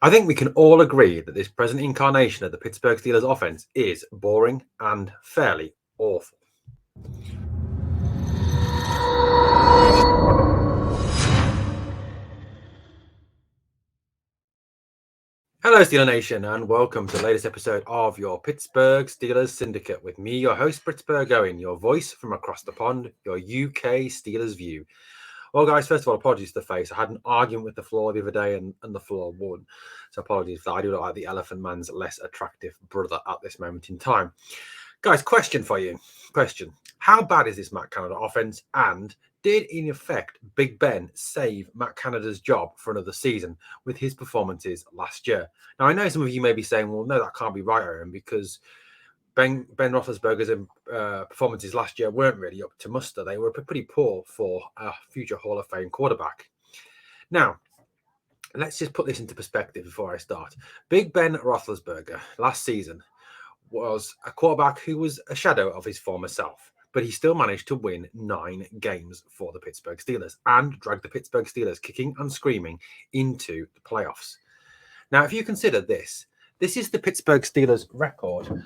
I think we can all agree that this present incarnation of the Pittsburgh Steelers offense is boring and fairly awful. Hello, Steeler Nation, and welcome to the latest episode of your Pittsburgh Steelers Syndicate with me, your host, Britsburgh Owen, your voice from across the pond, your UK Steelers view. Well, guys, first of all, apologies to the face. I had an argument with the floor the other day and the floor won. So apologies for that. I do look like the Elephant Man's less attractive brother at this moment in time. Guys, question for you. Question. How bad is this Matt Canada offense? And did, in effect, Big Ben save Matt Canada's job for another season with his performances last year? Now, I know some of you may be saying, well, no, that can't be right, Aaron, because Ben Roethlisberger's performances last year weren't really up to muster. They were pretty poor for a future Hall of Fame quarterback. Now, let's just put this into perspective before I start. Big Ben Roethlisberger last season was a quarterback who was a shadow of his former self, but he still managed to win 9 games for the Pittsburgh Steelers and drag the Pittsburgh Steelers kicking and screaming into the playoffs. Now, if you consider this is the Pittsburgh Steelers record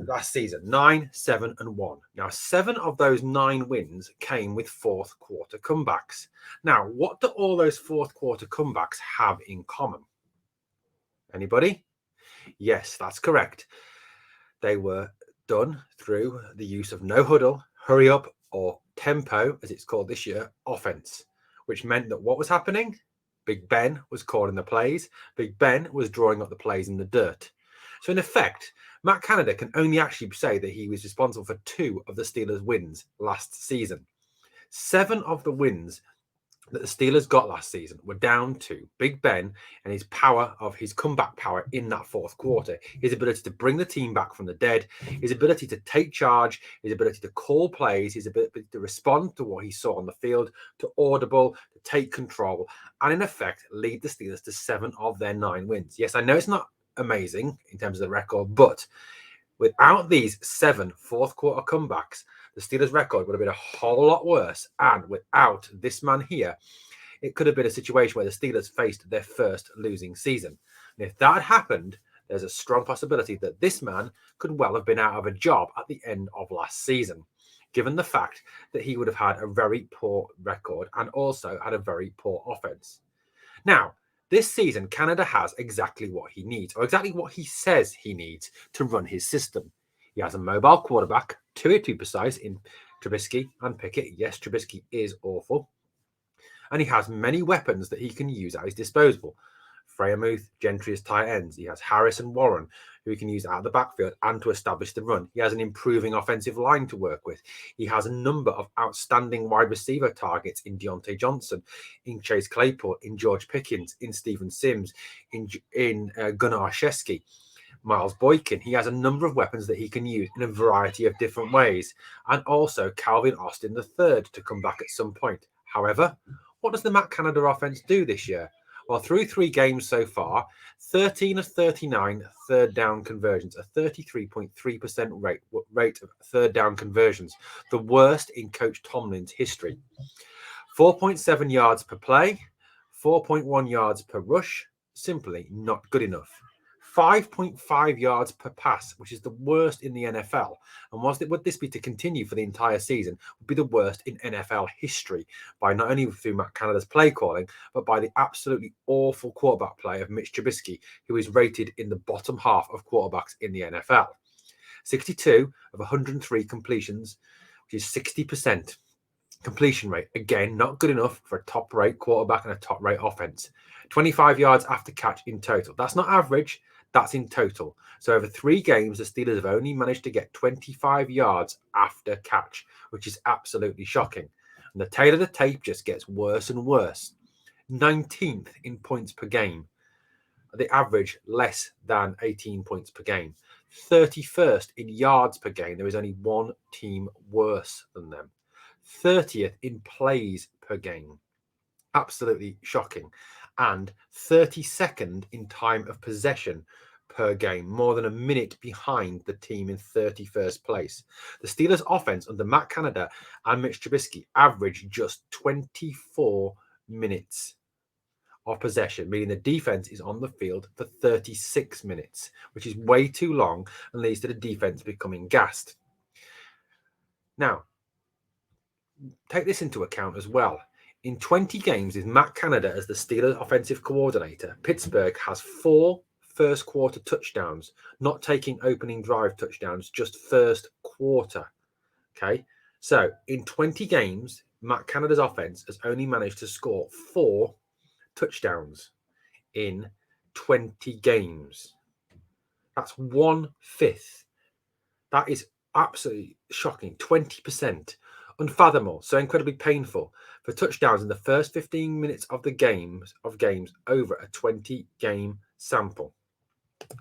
last season, 9-7-1. Now, 7 of those 9 wins came with fourth quarter comebacks. Now, what do all those fourth quarter comebacks have in common? Anybody? Yes, that's correct. They were done through the use of no huddle, hurry up, or tempo, as it's called this year, offense, which meant that what was happening? Big Ben was calling the plays. Big Ben was drawing up the plays in the dirt. So in effect, Matt Canada can only actually say that he was responsible for 2 of the Steelers' wins last season. 7 of the wins that the Steelers got last season were down to Big Ben and his power of his comeback power in that fourth quarter, his ability to bring the team back from the dead, his ability to take charge, his ability to call plays, his ability to respond to what he saw on the field, to audible, to take control, and in effect lead the Steelers to 7 of their 9 wins. Yes, I know it's not amazing in terms of the record, but without these 7 fourth quarter comebacks, the Steelers' record would have been a whole lot worse. And without this man here, it could have been a situation where the Steelers faced their first losing season. And if that had happened, there's a strong possibility that this man could well have been out of a job at the end of last season, given the fact that he would have had a very poor record and also had a very poor offense. Now, this season, Canada has exactly what he needs, or exactly what he says he needs to run his system. He has a mobile quarterback, 2 to be precise, in Trubisky and Pickett. Yes, Trubisky is awful. And he has many weapons that he can use at his disposal. Freiermuth, Gentry as tight ends. He has Harris and Warren, who he can use out of the backfield and to establish the run. He has an improving offensive line to work with. He has a number of outstanding wide receiver targets in Deontay Johnson, in Chase Claypool, in George Pickens, in Stephen Sims, in Gunnar Olszewski. Miles Boykin. He has a number of weapons that he can use in a variety of different ways. And also Calvin Austin III to come back at some point. However, what does the Matt Canada offense do this year? Well, through 3 games so far, 13 of 39 third down conversions, a 33.3% rate of third down conversions, the worst in Coach Tomlin's history. 4.7 yards per play, 4.1 yards per rush, simply not good enough. 5.5 yards per pass, which is the worst in the NFL. And would this be to continue for the entire season, would be the worst in NFL history by not only through Matt Canada's play calling, but by the absolutely awful quarterback play of Mitch Trubisky, who is rated in the bottom half of quarterbacks in the NFL. 62 of 103 completions, which is 60% completion rate. Again, not good enough for a top-rate quarterback and a top-rate offense. 25 yards after catch in total. That's not average. That's in total. So over 3 games, the Steelers have only managed to get 25 yards after catch, which is absolutely shocking. And the tail of the tape just gets worse and worse. 19th in points per game. The average less than 18 points per game. 31st in yards per game. There is only one team worse than them. 30th in plays per game. Absolutely shocking. And 32nd in time of possession per game, more than a minute behind the team in 31st place. The Steelers' offense under Matt Canada and Mitch Trubisky averaged just 24 minutes of possession, meaning the defense is on the field for 36 minutes, which is way too long and leads to the defense becoming gassed. Now, take this into account as well. In 20 games with Matt Canada as the Steelers offensive coordinator, Pittsburgh has 4 first quarter touchdowns, not taking opening drive touchdowns, just first quarter. Okay. So in 20 games, Matt Canada's offense has only managed to score 4 touchdowns in 20 games. That's 1/5. That is absolutely shocking. 20%. Unfathomable. So incredibly painful for touchdowns in the first 15 minutes of the games over a 20-game sample.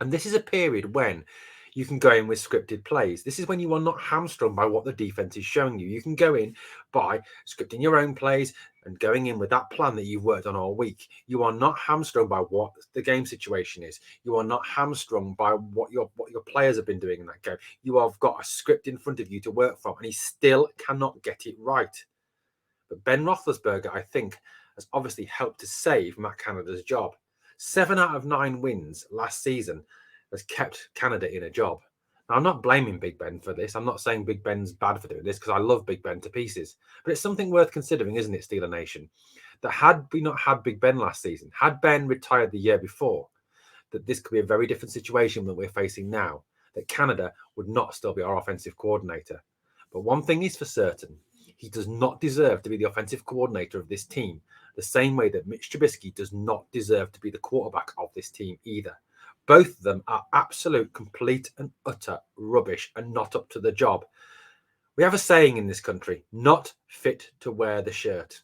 And this is a period when you can go in with scripted plays. This is when you are not hamstrung by what the defense is showing you. You can go in by scripting your own plays and going in with that plan that you've worked on all week. You are not hamstrung by what the game situation is. You are not hamstrung by what your players have been doing in that game. You have got a script in front of you to work from, and he still cannot get it right. But Ben Roethlisberger, I think, has obviously helped to save Matt Canada's job. 7 out of 9 wins last season has kept Canada in a job. Now, I'm not blaming Big Ben for this. I'm not saying Big Ben's bad for doing this, because I love Big Ben to pieces. But it's something worth considering, isn't it, Steeler Nation? That had we not had Big Ben last season, had Ben retired the year before, that this could be a very different situation than we're facing now, that Canada would not still be our offensive coordinator. But one thing is for certain, he does not deserve to be the offensive coordinator of this team, the same way that Mitch Trubisky does not deserve to be the quarterback of this team either. Both of them are absolute, complete and utter rubbish and not up to the job. We have a saying in this country, not fit to wear the shirt.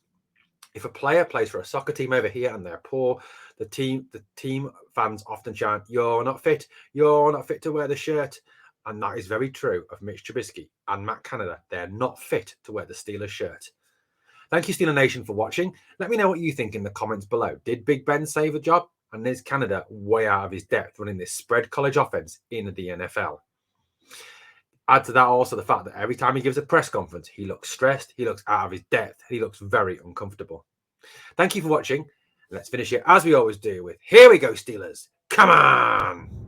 If a player plays for a soccer team over here and they're poor, the team fans often chant, "You're not fit to wear the shirt." And that is very true of Mitch Trubisky and Matt Canada. They're not fit to wear the Steelers shirt. Thank you, Steeler Nation, for watching. Let me know what you think in the comments below. Did Big Ben save a job? And is Canada way out of his depth running this spread college offense in the NFL? Add to that also the fact that every time he gives a press conference, he looks stressed, he looks out of his depth, he looks very uncomfortable. Thank you for watching. Let's finish it as we always do with, here we go, Steelers. Come on!